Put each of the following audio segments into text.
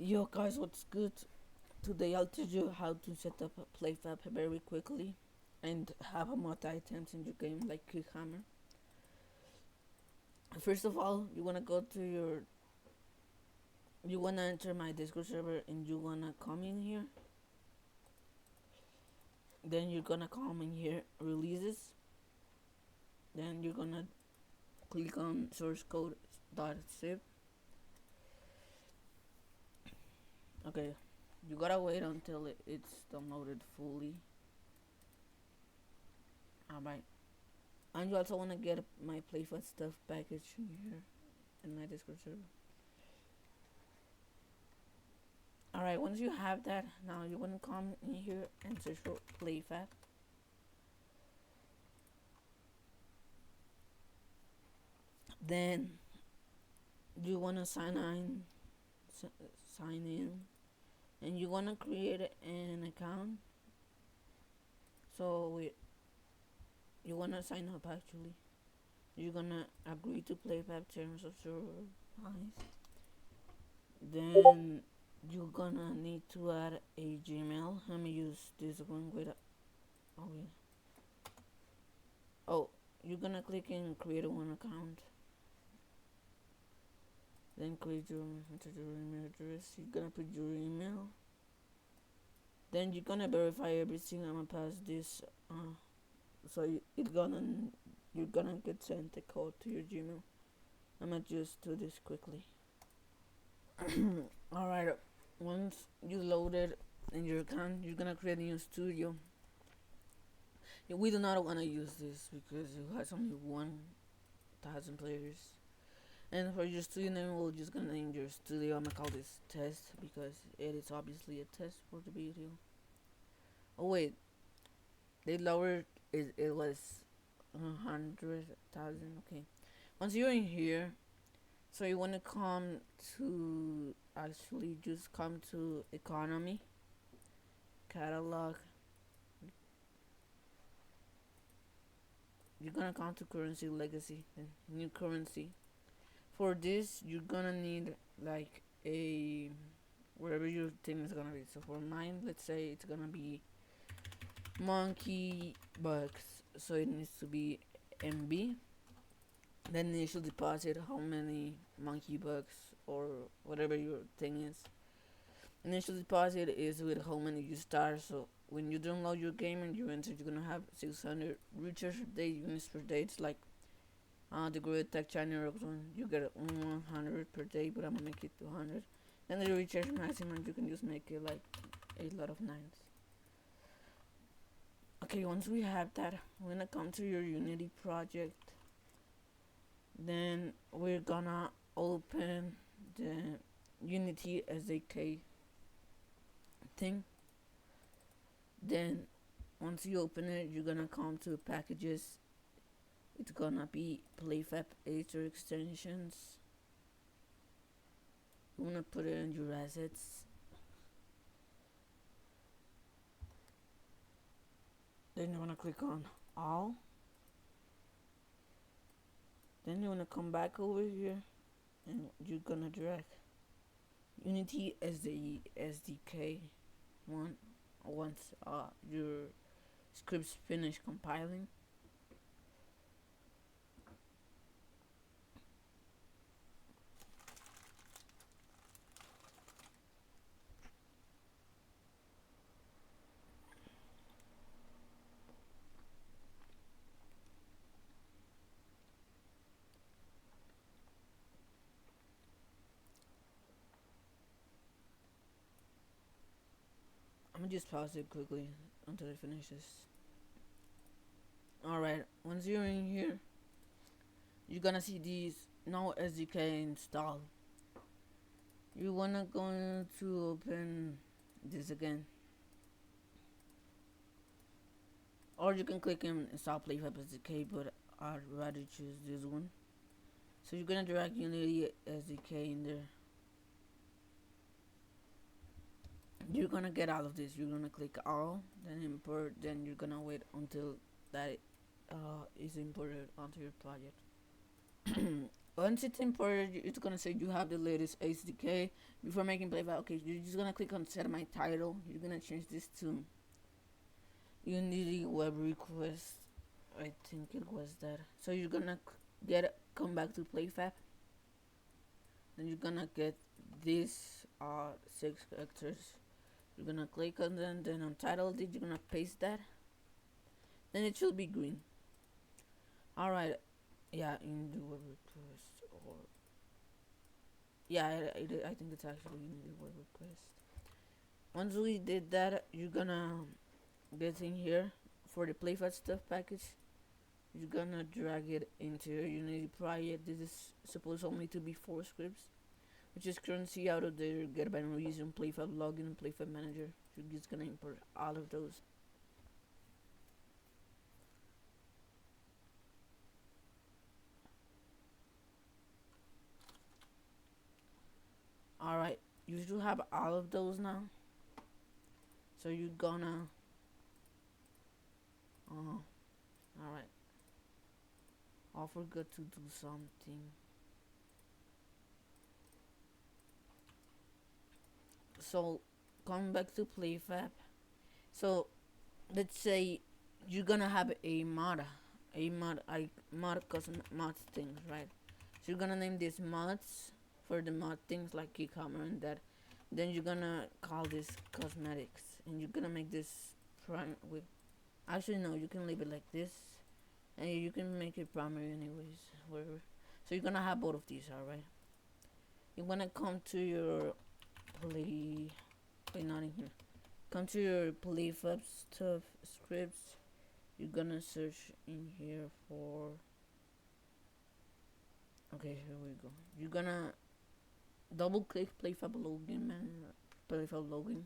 Yo guys, what's good? Today I'll teach you how to set up a playfab very quickly and have a multi-items in your game like Hammer. First of all, you wanna enter my Discord server and you wanna come in here. Then you're gonna come in here, releases. Then you're gonna click on source code .zip. Okay, you gotta wait until it's downloaded fully. Alright. And you also want to get my playfab stuff package in here in my Discord server. Alright, once you have that, now you want to come in here and search for playfab. Then you want to sign in, and you want to create an account. So you want to sign up actually. You're gonna agree to playfab terms of service. Then you're gonna need to add a Gmail. Let me use this one with you're gonna click in create one account. Then enter your email address. You're gonna put your email. Then you're gonna verify everything. I'm gonna pass this so you're gonna get sent a code to your Gmail. I'm gonna just do this quickly. Alright, once you loaded in your account, you're gonna create a new studio. We do not want to use this because it has only 1,000 players. And for your studio name, we're just gonna name your studio. I'm gonna call this test because it is obviously a test for the video. Oh wait, they lowered it. It was 100,000. Okay. Once you're in here, so you want to come to just come to economy, catalog. You're gonna come to currency legacy, then new currency. For this, you're gonna need like a wherever your thing is gonna be. So for mine, let's say it's gonna be monkey bucks. So it needs to be MB. Then initial deposit, how many monkey bucks or whatever your thing is. Initial deposit is with how many you start. So when you download your game and you enter, you're gonna have 600 recharge day units per day. It's like the Great Tech China one, you get 100 per day, but I'm gonna make it 200. Then the recharge maximum, you can just make it like a lot of nines. Okay, once we have that, we're gonna come to your Unity project. Then we're gonna open the Unity SDK thing. Then once you open it, you're gonna come to packages. It's gonna be playfab editor extensions. You wanna put it in your assets. Then you wanna click on all. Then you wanna come back over here and you're gonna drag Unity as the SDK one once your scripts finish compiling. I'm gonna just pause it quickly until it finishes. Alright, once you're in here, you're gonna see these no SDK installed. You wanna go to open this again, or you can click in install playfab SDK, but I'd rather choose this one. So you're gonna drag Unity SDK in there. You're gonna get all of this. You're gonna click all, then import, then you're gonna wait until that is imported onto your project. once it's imported, it's gonna say you have the latest SDK. Before making playfab, okay, you're just gonna click on set my title. You're gonna change this to Unity web request. I think it was that. So you're gonna come back to playfab. Then you're gonna get these 6 characters. You're gonna click on them. Then on title, you're gonna paste that. Then it should be green. All right. Yeah, in the web request or yeah, I think it's actually in the web request. Once we did that, you're gonna get in here for the playfab stuff package. You're gonna drag it into your Unity project. This is supposed only to be 4 scripts, which is currency out of there, get by reason, playfab login, and playfab manager. You're just gonna import all of those. Alright, you should have all of those now. So you're gonna alright. I forgot to do something. So come back to playfab. So let's say you're gonna have a mod custom mod things, right? So you're gonna name these mods for the mod things like key camera and that. Then you're gonna call this cosmetics, and you're gonna make this prime with. Actually, no, you can leave it like this, and you can make it primary anyways, whatever. So you're gonna have both of these, alright? You're gonna come to your not in here. Come to your playfab stuff scripts. You're gonna search in here for. Okay, here we go. You're gonna double click playfab login and playfab login.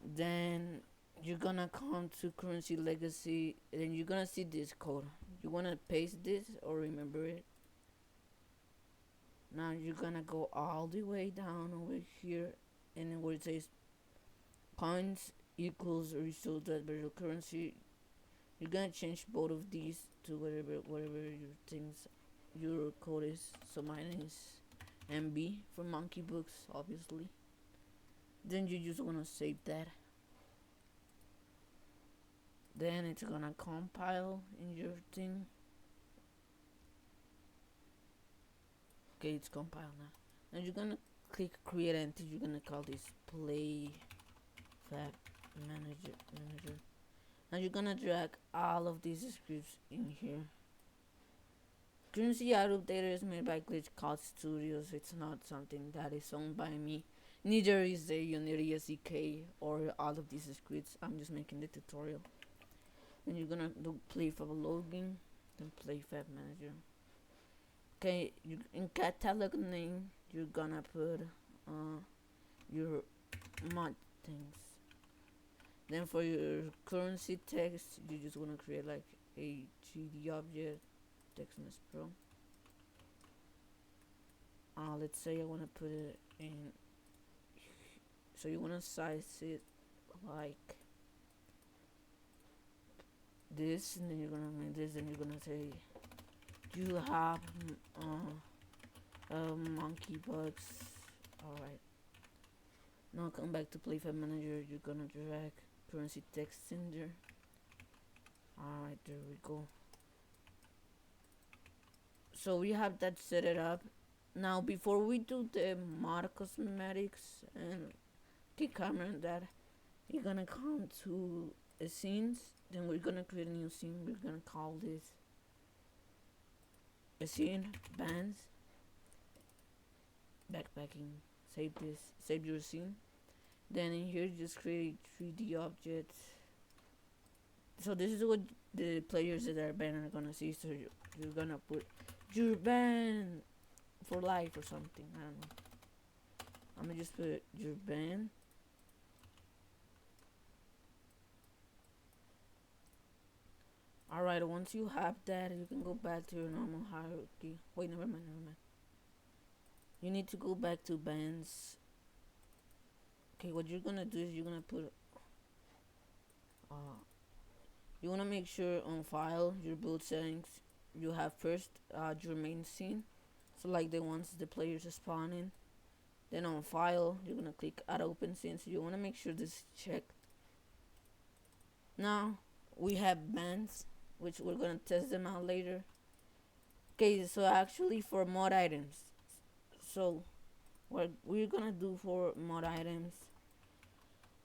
Then you're gonna come to currency legacy. Then you're gonna see this code. You wanna paste this or remember it. Now you're gonna go all the way down over here, and then where it says coins equals result at virtual currency, you're gonna change both of these to whatever your things your code is. So mine is MB for monkey books, obviously. Then you just wanna save that. Then it's gonna compile in your thing. Okay, it's compiled now. Now you're gonna click create entity. You're gonna call this playfab manager. Now you're gonna drag all of these scripts in here. Currency out of data is made by Glitch Code Studios. It's not something that is owned by me. Neither is the Unity SDK or all of these scripts. I'm just making the tutorial. And you're gonna do playfab login, then playfab manager. Okay, in catalog name, you're gonna put your mod things. Then for your currency text, you just wanna create like a 3D object, TextNest Pro. Let's say I wanna put it in. So you wanna size it like this, and then you're gonna make this, and you're gonna say you have monkey bugs. Alright. Now come back to playfab manager. You're gonna drag currency text in there. Alright, there we go. So we have that set it up. Now before we do the mod cosmetics and key camera and that, you're gonna come to scenes. Then we're gonna create a new scene. We're gonna call this a scene bands backpacking. Save this, save your scene. Then in here just create 3D objects. So this is what the players that are banned are gonna see. So you're gonna put you're banned for life or something. I don't know. I'm gonna just put you're banned. Alright, once you have that, you can go back to your normal hierarchy. Wait, never mind. You need to go back to bands. Okay, what you're gonna do is you're gonna put you wanna make sure on file your build settings you have first your main scene, so like the ones the players are spawning. Then on file, you're gonna click add open scene. So you wanna make sure this is checked. Now we have bands, which we're gonna test them out later. Okay, so actually for mod items, so what we're gonna do for mod items,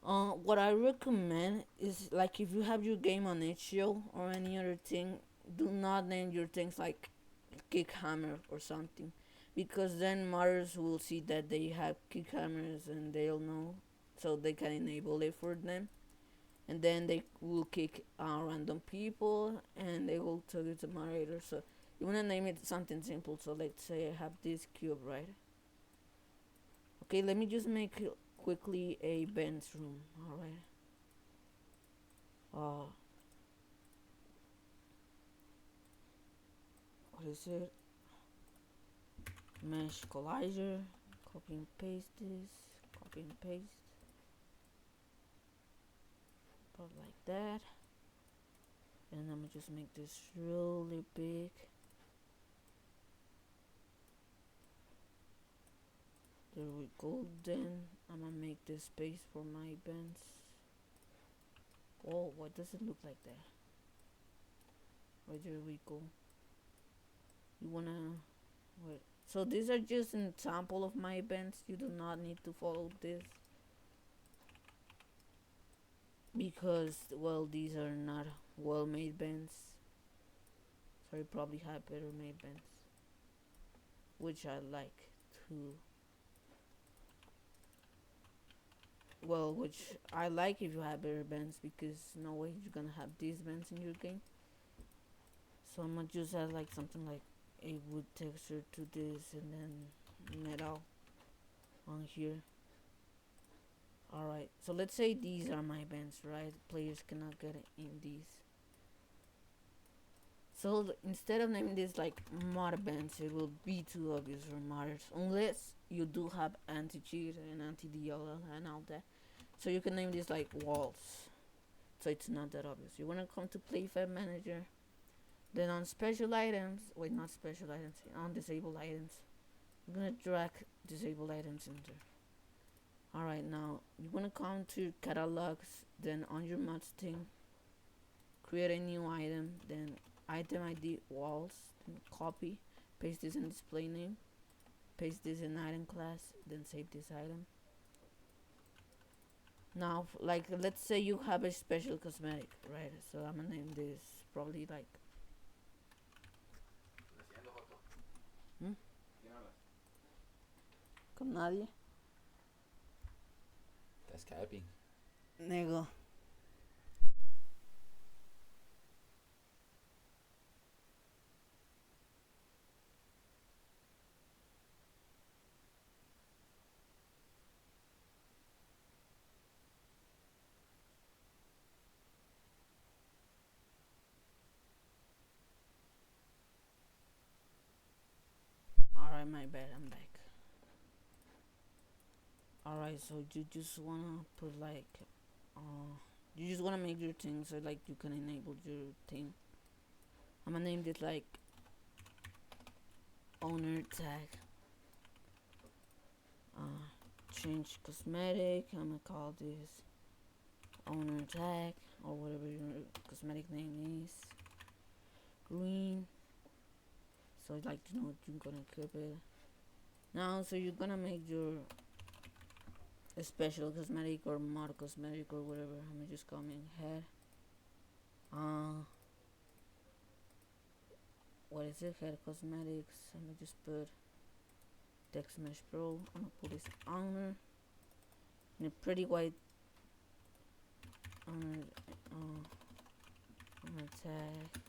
what I recommend is like if you have your game on itch.io or any other thing, do not name your things like kick hammer or something, because then modders will see that they have kick hammers and they'll know, so they can enable it for them, and then they will kick random people and they will tell it's a moderator. So you want to name it something simple. So let's say I have this cube, right? Okay, let me just make quickly a Ben's room. All right. What is it? Mesh collider. Copy and paste this. Copy and paste. About like that. And I'm gonna just make this really big. There we go. Then I'm gonna make this space for my Ben's. Oh, why does it look like that? Right, there we go. You wanna wait. So these are just an example of my Ben's. You do not need to follow this, because well, these are not well made Ben's. So you probably have better made Ben's, which I like to. Well, which I like if you have better Ben's, because no way you're gonna have these Ben's in your game. So I'm gonna just add like something like a wood texture to this, and then metal on here. Alright, so let's say these are my Ben's, right? Players cannot get in these. So instead of naming this like mod Ben's, it will be too obvious for modders, unless you do have anti-cheat and anti-DLL and all that. So you can name this like walls, so it's not that obvious. You want to come to playfab manager, then on special items, wait, not special items, on disabled items, you're gonna drag disabled items in there. Alright, now you wanna come to catalogs, then on your mods thing, create a new item, then item ID walls, then copy, paste this in display name, paste this in item class, then save this item. Now, like let's say you have a special cosmetic, right? So I'm gonna name this probably like con nadie. Está Skyping. Nego. Alright, my bad, I'm back. Alright, so you just wanna put like you just wanna make your thing so like you can enable your thing. I'm gonna name this like owner tag, change cosmetic. I'm gonna call this owner tag, or whatever your cosmetic name is, green, so like you know you're gonna keep it. Now, so you're gonna make your special cosmetic or mod cosmetic or whatever. I'm gonna just come in head. What is it? Head cosmetics. I'm gonna just put Text Mesh Pro. I'm gonna put this owner in a pretty white owner tag.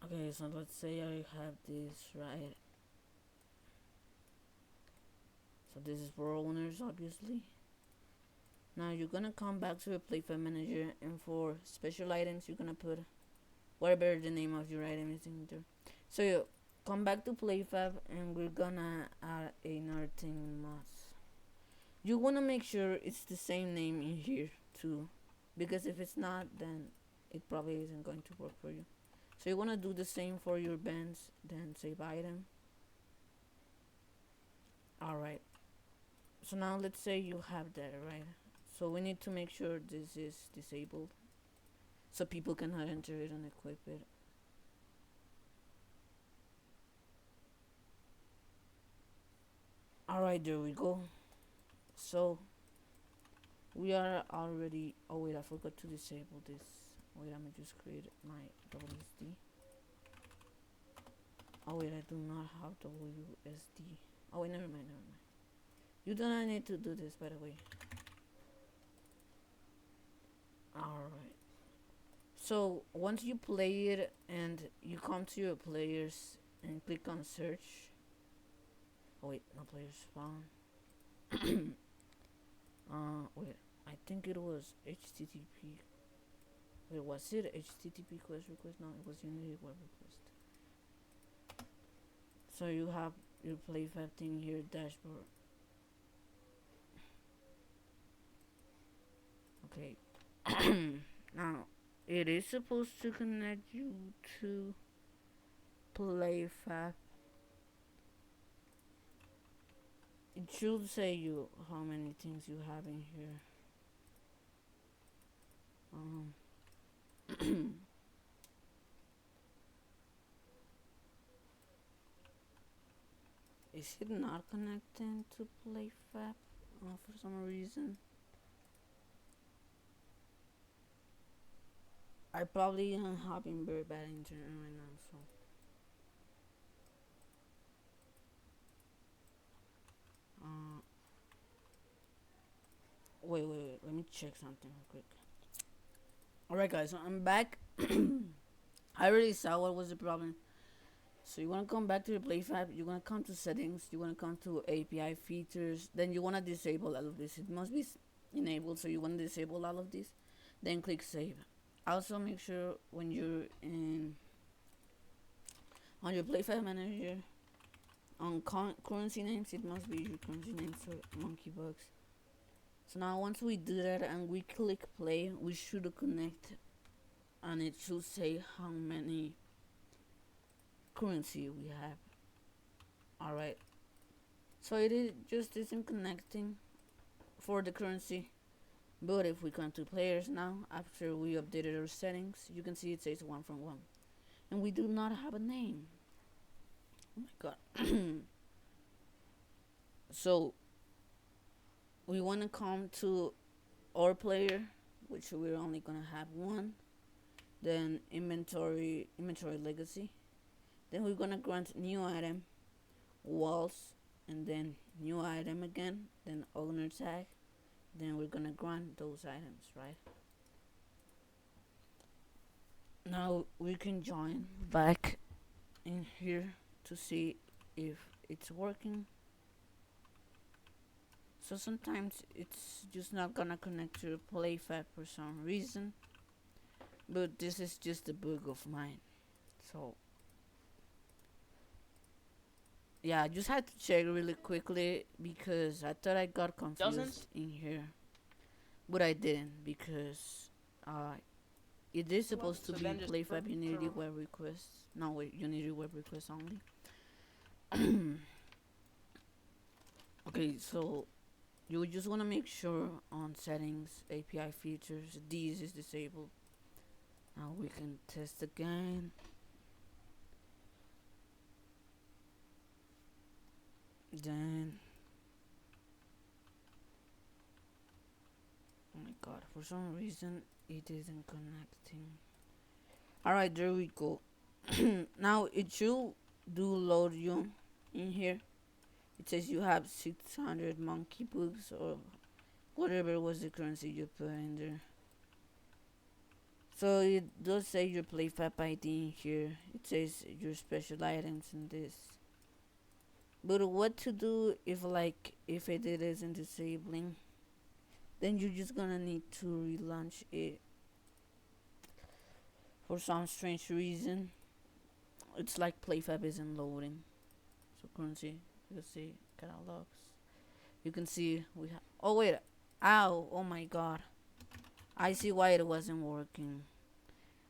Okay, so let's say I have this, right? So this is for owners, obviously. Now you're gonna come back to the playfab manager, and for special items you're gonna put whatever the name of your item is in there. So you come back to playfab, and we're gonna add another thing in mods. You wanna make sure it's the same name in here too, because if it's not, then it probably isn't going to work for you. So you want to do the same for your bands, then save item. Alright, so now let's say you have that, right? So we need to make sure this is disabled so people cannot enter it and equip it. Alright, there we go. So we are already, oh wait, I forgot to disable this. Wait, I'm gonna just create my WSD. Oh wait, I do not have WSD. Oh wait, never mind. You do not need to do this, by the way. Alright. So once you play it and you come to your players and click on search. Oh wait, no players spawn. Wait, I think it was HTTP. Wait, was it HTTP request? No, it was Unity web request. So you have your playfab thing here, dashboard. Okay. Now it is supposed to connect you to playfab. It should say you how many things you have in here. Is it not connecting to playfab for some reason? I probably am having very bad internet right now, so. Wait, let me check something real quick. Alright guys, so I'm back. I already saw what was the problem. So you want to come back to your playfab, you want to come to settings, you want to come to API features, then you want to disable all of this. It must be enabled, so you want to disable all of this, then click save. Also make sure when you're on your playfab manager, on currency names, it must be your currency names for monkey bugs. So now once we do that and we click play, we should connect and it should say how many currency we have. Alright, so it is just isn't connecting for the currency, but if we come to players now, after we updated our settings, you can see it says 1 from 1 and we do not have a name. Oh my god. So we want to come to our player, which we're only gonna have one, then inventory legacy, then we're gonna grant new item, walls, and then new item again, then owner tag, then we're gonna grant those items, right? Now we can join back in here to see if it's working. So sometimes it's just not gonna connect to playfab for some reason, but this is just a bug of mine. So yeah, I just had to check really quickly because I thought I got confused in here, but I didn't because it is supposed to be playfab Unity web requests. No wait, Unity web requests only. Okay, so you just want to make sure on settings, API features, these is disabled. Now we can test again. Then, oh my god, for some reason it isn't connecting. Alright, there we go. Now it should do load you in here. It says you have 600 monkey bugs or whatever was the currency you put in there. So it does say your playfab ID in here. It says your special items in this. But what to do if it isn't disabling? Then you're just gonna need to relaunch it. For some strange reason, it's like playfab isn't loading. So currency, you see catalogs. You can see we have. Oh wait, ow! Oh my god! I see why it wasn't working.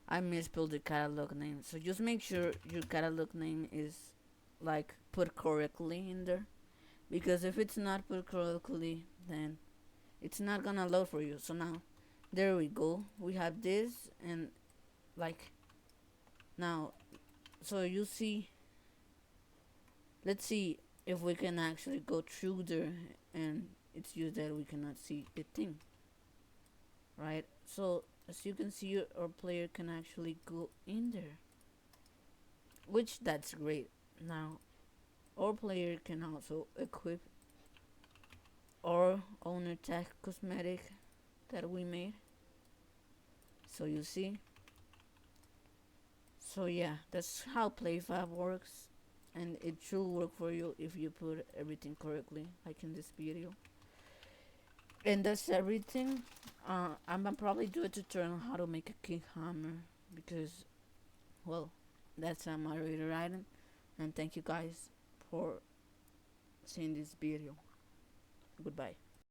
I misspelled the catalog name. So just make sure your catalog name is like put correctly in there, because if it's not put correctly, then it's not gonna load for you. So now, there we go. We have this, and like now, so you see, let's see if we can actually go through there, and it's just that we cannot see the thing, right? So as you can see, our player can actually go in there, which that's great. Now our player can also equip our owner tag cosmetic that we made. So you see, so yeah, that's how playfab works, and it should work for you if you put everything correctly, like in this video. And that's everything. I'm gonna probably do a tutorial on how to make a king hammer, because, well, that's a moderator item. And thank you guys for seeing this video. Goodbye.